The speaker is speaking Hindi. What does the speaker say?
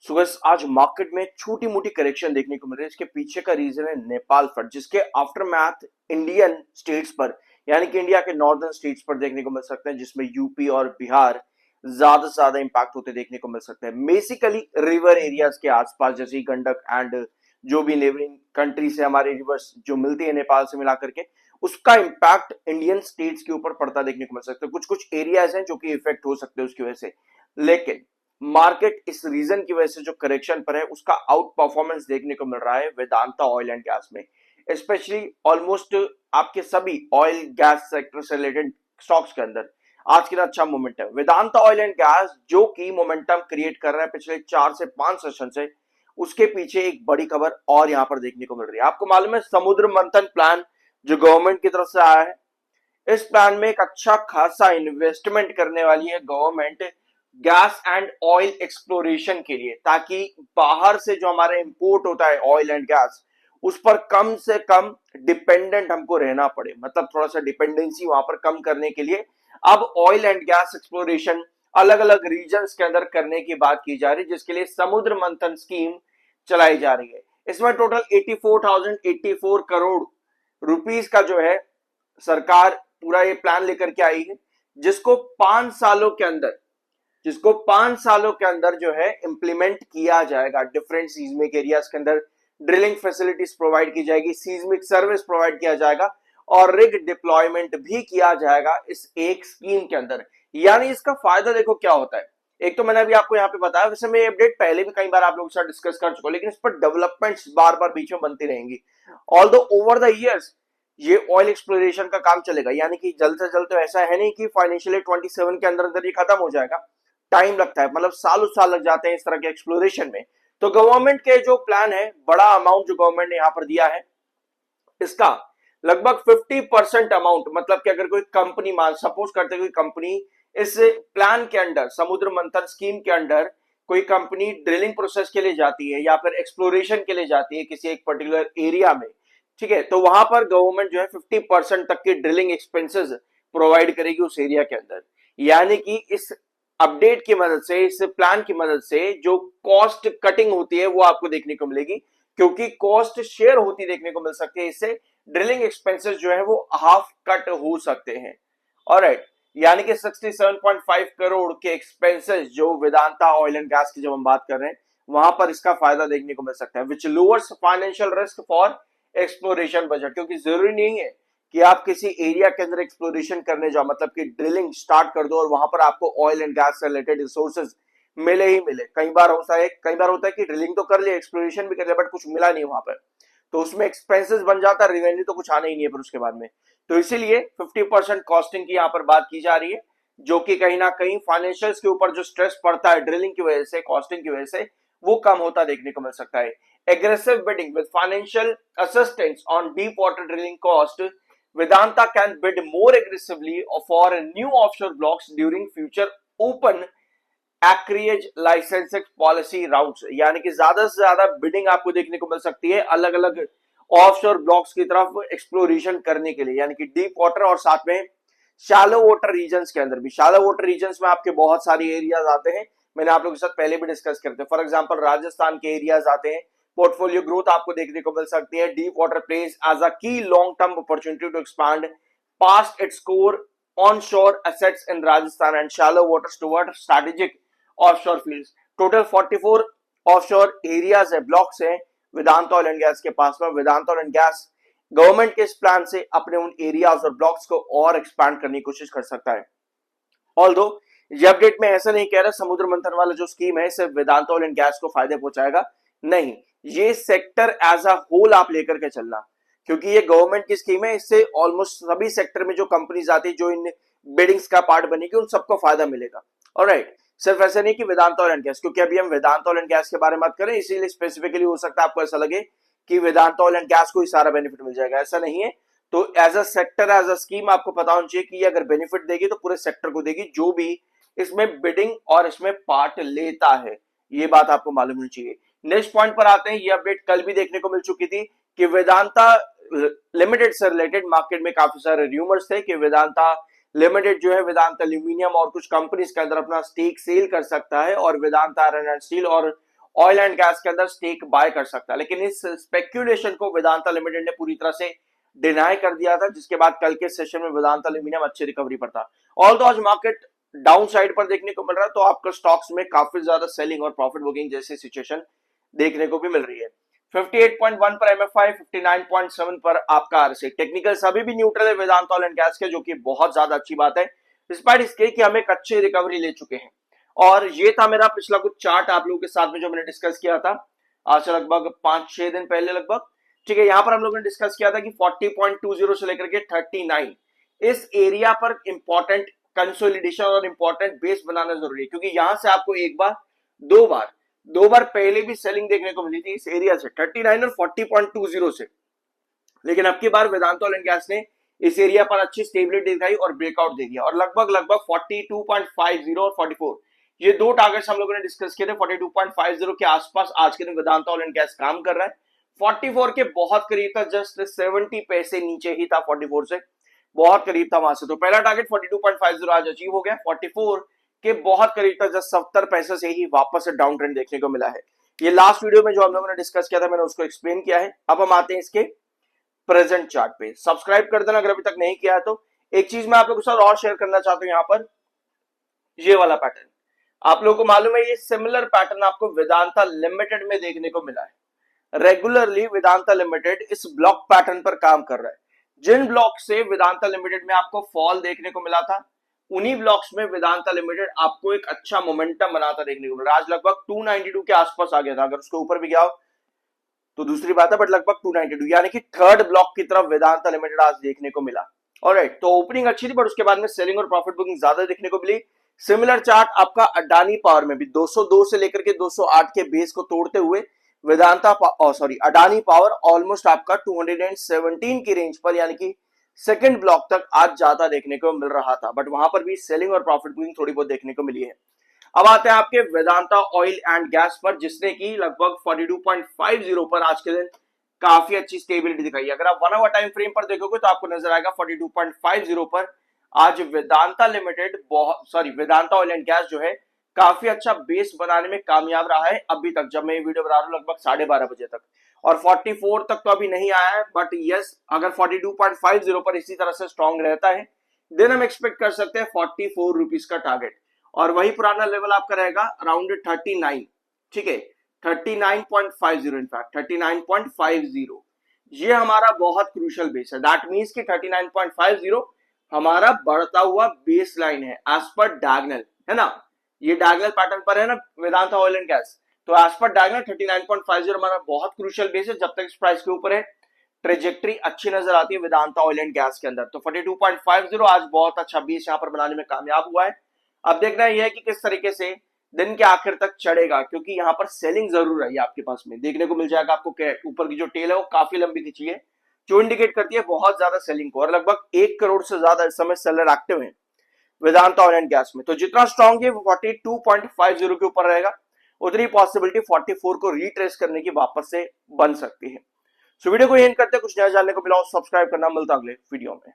सो गाइस आज मार्केट में छोटी मोटी करेक्शन देखने को मिल रही है। इसके पीछे का रीजन है नेपाल फ्लड, जिसके आफ्टर मैथ इंडियन स्टेट्स पर यानी कि इंडिया के नॉर्दर्न स्टेट्स पर देखने को मिल सकते हैं, जिसमें यूपी और बिहार ज्यादा से ज्यादा इंपैक्ट होते देखने को मिल सकते हैं। बेसिकली रिवर एरियाज के आसपास जैसे गंडक एंड जो भी नेबरिंग कंट्री से हमारे रिवर्स जो मिलती है नेपाल से मिला करके, उसका इंपैक्ट इंडियन स्टेट्स के ऊपर पड़ता देखने को मिल सकता है। कुछ कुछ एरियाज हैं जो कि इफेक्ट हो सकते हैं उसकी वजह से, लेकिन मार्केट इस रीजन की वजह से जो करेक्शन पर है उसका आउट परफॉर्मेंस देखने को मिल रहा है वेदांता ऑयल एंड गैस में। स्पेशली ऑलमोस्ट आपके सभी ऑयल गैस सेक्टर से रिलेटेड स्टॉक्स के अंदर आज के लिए अच्छा momentum Vedanta oil and gas जो कि मोमेंटम क्रिएट कर रहा है पिछले 4 से 5 सेशन से। उसके पीछे एक बड़ी खबर और यहां पर देखने को मिल रही है। आपको मालूम है समुद्र मंथन प्लान जो गवर्नमेंट की तरफ से आया है, इस प्लान में एक अच्छा खासा इन्वेस्टमेंट करने वाली है government gas and oil exploration के लिए, ताकि बाहर से जो हमारा इंपोर्ट होता है ऑयल एंड गैस उस पर कम से कम डिपेंडेंट हमको रहना पड़े। मतलब थोड़ा सा डिपेंडेंसी वहां पर कम करने के लिए अब ऑयल एंड गैस एक्सप्लोरेशन अलग अलग रीजन्स के अंदर करने की बात की जा रही है, जिसके लिए समुद्र मंथन स्कीम चलाई जा रही है। इसमें टोटल 84,084 करोड़ रुपीस का जो है सरकार पूरा ये प्लान लेकर के आई है, जिसको 5 सालों के अंदर जो है इंप्लीमेंट किया जाएगा। डिफरेंट सीज्मिक एरियाज के अंदर ड्रिलिंग फैसिलिटीज प्रोवाइड की जाएगी, सीज्मिक सर्विस प्रोवाइड किया जाएगा और रिग डिप्लॉयमेंट भी किया जाएगा इस एक स्कीम के अंदर। यानी इसका फायदा देखो क्या होता है। एक तो मैंने अभी आपको यहाँ पे बताया, वैसे मैं अपडेट पहले भी कई बार आप लोगों के साथ डिस्कस कर चुका हूं, लेकिन इस पर डेवलपमेंट्स बार बार बीच में बनती रहेंगी। ऑल्दो ओवर द ईयर्स ये ऑयल एक्सप्लोरेशन का काम चलेगा, यानी कि जल्द से जल्द तो ऐसा है नहीं कि फाइनेंशियल 27 के अंदर अंदर ये खत्म हो जाएगा। टाइम लगता है, मतलब सालों साल लग जाते हैं इस तरह के एक्सप्लोरेशन में। तो गवर्नमेंट के जो प्लान है, बड़ा अमाउंट जो गवर्नमेंट ने यहां पर दिया है, इसका लगभग 50% अमाउंट, मतलब कि अगर कोई कंपनी मान सपोज करते कोई कंपनी इस प्लान के अंडर समुद्र मंथन स्कीम के अंडर कोई कंपनी ड्रिलिंग प्रोसेस के लिए जाती है या फिर एक्सप्लोरेशन के लिए जाती है किसी एक पर्टिकुलर एरिया में, ठीक है, तो वहां पर गवर्नमेंट जो है 50% तक की ड्रिलिंग एक्सपेंसेस प्रोवाइड करेगी उस एरिया के अंदर। यानी कि इस अपडेट की मदद से, इस प्लान की मदद से जो कॉस्ट कटिंग होती है वो आपको देखने को मिलेगी, क्योंकि कॉस्ट शेयर होती देखने को मिल सकती है। इससे ड्रिलिंग एक्सपेंसेस जो है वो हाफ कट हो सकते हैं। ऑलराइट, यानी कि 67.5 करोड़ के एक्सपेंसेस जो वेदांता ऑयल एंड गैस की जब हम बात कर रहे हैं वहां पर इसका फायदा देखने को मिल सकता है, which lowers financial risk for exploration budget. क्योंकि जरूरी नहीं है कि आप किसी एरिया के अंदर एक्सप्लोरेशन करने जाओ, मतलब कि ड्रिलिंग स्टार्ट कर दो और वहां पर आपको ऑयल एंड गैस से रिलेटेड रिसोर्सेज मिले ही मिले। कई बार होता है कि ड्रिलिंग तो कर लिया, एक्सप्लोरेशन भी कर लिया, बट कुछ मिला नहीं वहां पर, तो उसमें एक्सपेंसेस बन जाता है, रेवेन्यू तो कुछ आना ही नहीं है फिर उसके बाद में। तो इसीलिए 50% कॉस्टिंग की यहाँ पर बात की जा रही है, जो कि कहीं ना कहीं फाइनेंशियल्स के ऊपर जो स्ट्रेस पड़ता है ड्रिलिंग की वजह से, कॉस्टिंग की वजह से, वो कम होता देखने को मिल सकता है। Aggressive bidding with financial assistance on deep water drilling cost, Vedanta can bid more aggressively for new offshore blocks during future open acreage licensing policy rounds। यानी कि ज्यादा से ज्यादा बिडिंग आपको देखने को मिल सकती है अलग अलग ऑफशोर ब्लॉक्स की तरफ एक्सप्लोरेशन करने के लिए, यानी कि डीप वाटर और साथ में शैलो वाटर रीजन्स के अंदर भी। शैलो वाटर रीजन्स में आपके बहुत सारी एरियाज आते हैं, मैंने आप लोगों के साथ पहले भी डिस्कस करते हैं। फॉर एग्जांपल राजस्थान के एरियाज आते हैं, पोर्टफोलियो ग्रोथ आपको देखने को मिल सकती है। Deep water place as a key long term opportunity to expand past its core onshore assets in Rajasthan and shallow waters toward strategic offshore fields. Total 44 offshore areas है, ब्लॉक्स है वेदांता ऑयल एंड गैस के पास में। Vedanta oil and gas government के इस प्लान से अपने उन एरियाज और ब्लॉक्स को और एक्सपैंड करने की कोशिश कर सकता है। ऑल्दो ये अपडेट में ऐसा नहीं कह रहा समुद्र मंथन वाला जो स्कीम है सिर्फ वेदांता ऑयल एंड गैस को फायदे पहुंचाएगा, नहीं, ये सेक्टर एज अ होल आप लेकर के चलना, क्योंकि ये गवर्नमेंट की स्कीम है। इससे ऑलमोस्ट सभी सेक्टर में जो कंपनीज आती है जो इन बिडिंग्स का पार्ट बनेगी उन सबको फायदा मिलेगा। ऑलराइट, सिर्फ ऐसा नहीं कि वेदांता ऑयल एंड गैस, क्योंकि अभी हम वेदांता ऑयल एंड गैस के बारे में बात करें इसीलिए स्पेसिफिकली हो सकता है आपको ऐसा लगे कि वेदांता ऑयल एंड गैस को ही सारा बेनिफिट मिल जाएगा, ऐसा नहीं है। तो as a sector, as a scheme आपको पता होना चाहिए कि ये अगर बेनिफिट देगी तो पूरे सेक्टर को देगी जो भी इसमें बिडिंग और इसमें पार्ट लेता है, ये बात आपको मालूम होनी चाहिए। नेक्स्ट पॉइंट पर आते हैं। ये अपडेट कल भी देखने को मिल चुकी थी कि वेदांता लिमिटेड से रिलेटेड मार्केट में काफी सारे रूमर्स थे कि वेदांता लिमिटेड जो है वेदांता एल्यूमिनियम और कुछ कंपनीज के अंदर अपना स्टेक सेल कर सकता है और वेदांता आयरन एंड स्टील और ऑयल एंड गैस के अंदर स्टेक बाय कर सकता है। लेकिन इस स्पेक्यूलेशन को वेदांता लिमिटेड ने पूरी तरह से डिनाई कर दिया था, जिसके बाद कल के सेशन में वेदांता एल्यूमिनियम अच्छी रिकवरी पर था। ऑल तो आज मार्केट डाउन साइड पर देखने को मिल रहा है, तो आपको स्टॉक्स में काफी ज्यादा सेलिंग और प्रॉफिट बुकिंग जैसी सिचुएशन देखने को भी मिल रही है। 58.1 पर एमएफआई, 59.7 पर आपका आरएसआई। टेक्निकल्स अभी भी न्यूट्रल है वेदांता ऑयल एंड गैस के, जो कि बहुत ज्यादा अच्छी बात है, डिस्पाइट इसके कि हम एक अच्छी रिकवरी ले चुके हैं। और ये था मेरा पिछला कुछ चार्ट आप लोगों के साथ में जो मैंने डिस्कस किया था आज से लगभग 5-6 दिन पहले लगभग, ठीक है। यहां पर हम लोगों ने डिस्कस किया था कि 40.20 से लेकर के 39 इस एरिया पर इंपॉर्टेंट कंसोलिडेशन और इंपॉर्टेंट बेस बनाना जरूरी है, क्योंकि यहां से आपको एक बार दो बार पहले भी सेलिंग देखने को मिली थी इस एरिया से 39 और 40.20 से। लेकिन अब की बार वेदांता ऑयल एंड गैस ने इस एरिया पर अच्छी स्टेबिलिटी दिखाई और ब्रेकआउट दे दिया, और लगभग 42.50 और 44 ये दो टारगेट्स हम लोगों ने डिस्कस किए थे। 42.50 के आसपास आज के दिन वेदांता ऑयल एंड गैस काम कर रहा है। 44 के बहुत करीब था, जस्ट 70 पैसे नीचे ही था 44 से, बहुत करीब था वहां से। तो पहला टारगेट 42.50 आज अचीव हो गया। 44 के बहुत करीब था, जस्ट 70 पैसे से ही वापस से डाउन ट्रेंड देखने को मिला है। ये लास्ट वीडियो में जो हम लोगों ने डिस्कस किया था मैंने उसको एक्सप्लेन किया है। अब हम आते हैं इसके प्रेजेंट चार्ट पे। सब्सक्राइब कर देना अगर अभी तक नहीं किया है तो। एक चीज मैं आप लोगों के साथ और शेयर करना चाहता हूं, यहाँ पर ये वाला पैटर्न आप लोगों को मालूम है, ये सिमिलर पैटर्न आपको वेदांता लिमिटेड में देखने को मिला है। रेगुलरली वेदांता लिमिटेड इस ब्लॉक पैटर्न पर काम कर रहा है। जिन ब्लॉक से वेदांता लिमिटेड में आपको फॉल देखने को मिला था, उन्हीं ब्लॉक्स में वेदांता लिमिटेड आपको एक अच्छा मोमेंटम बनाता देखने को मिला। आज लगभग 292 के आसपास आ गया था, अगर उसके ऊपर भी गया हो तो दूसरी बात है, बट लगभग 292 यानी कि थर्ड ब्लॉक की तरफ वेदांता लिमिटेड आज देखने को मिला। ऑलराइट, तो ओपनिंग अच्छी थी, बट उसके बाद में सेलिंग और प्रॉफिट बुकिंग ज्यादा देखने को मिली। सिमिलर चार्ट आपका अडानी पावर में भी 202 से लेकर के 208 के बेस को तोड़ते हुए अडानी पावर ऑलमोस्ट आपका 217 की रेंज पर यानी कि सेकंड ब्लॉक तक आज ज्यादा देखने को मिल रहा था, बट वहां पर भी सेलिंग और प्रॉफिट बुकिंग थोड़ी बहुत देखने को मिली है। अब आते हैं आपके वेदांता ऑयल एंड गैस पर, जिसने की लगभग 42.50 पर आज के दिन काफी अच्छी स्टेबिलिटी दिखाई। अगर आप 1 आवर टाइम फ्रेम पर देखोगे तो आपको नजर आएगा 42.50 पर आज Vedanta Vedanta oil and gas जो है काफी अच्छा बेस बनाने में कामयाब रहा है अभी तक, जब मैं ये वीडियो बना रहा हूं लगभग 12:30 बजे तक। और 44 तक तो अभी नहीं आया है, बट यस अगर 42.50 पर इसी तरह से स्ट्रॉन्ग रहता है देन हम एक्सपेक्ट कर सकते हैं 44 रुपीज का टारगेट, और वही पुराना लेवल आपका रहेगा अराउंड 39, ठीक है 39.50 इनफैक्ट 39.50 ये हमारा बहुत क्रूशियल बेस है। दैट मीन्स कि 39.50 हमारा बढ़ता हुआ बेस लाइन है एज पर डायगोनल, है ना, ये डायगोनल पैटर्न पर है ना वेदांता ऑयल एंड गैस, तो एज पर डायगोनल 39.50 हमारा बहुत क्रूशियल बेस है। जब तक इस प्राइस के ऊपर है ट्रेजेक्टरी अच्छी नजर आती है वेदांता ऑयल एंड गैस के अंदर। तो 42.50 आज बहुत अच्छा बेस यहाँ पर बनाने में कामयाब हुआ है। अब देखना यह है कि किस तरीके से दिन के आखिर तक चढ़ेगा, क्योंकि यहाँ पर सेलिंग जरूर है आपके पास में देखने को मिल जाएगा। आपको ऊपर की जो टेल है वो काफी लंबी खींची है, जो इंडिकेट करती है बहुत ज्यादा सेलिंग को, और लगभग 1 करोड़ से ज्यादा इस समय सेलर एक्टिव है वेदांता ऑयल एंड गैस में। तो जितना स्ट्रॉन्ग है वो 42.50 के ऊपर रहेगा, उतनी पॉसिबिलिटी 44 को रिट्रेस करने की वापस से बन सकती है। सो वीडियो को एंड करते हैं, कुछ नया जानने को मिला हो सब्सक्राइब करना, मिलता अगले वीडियो में।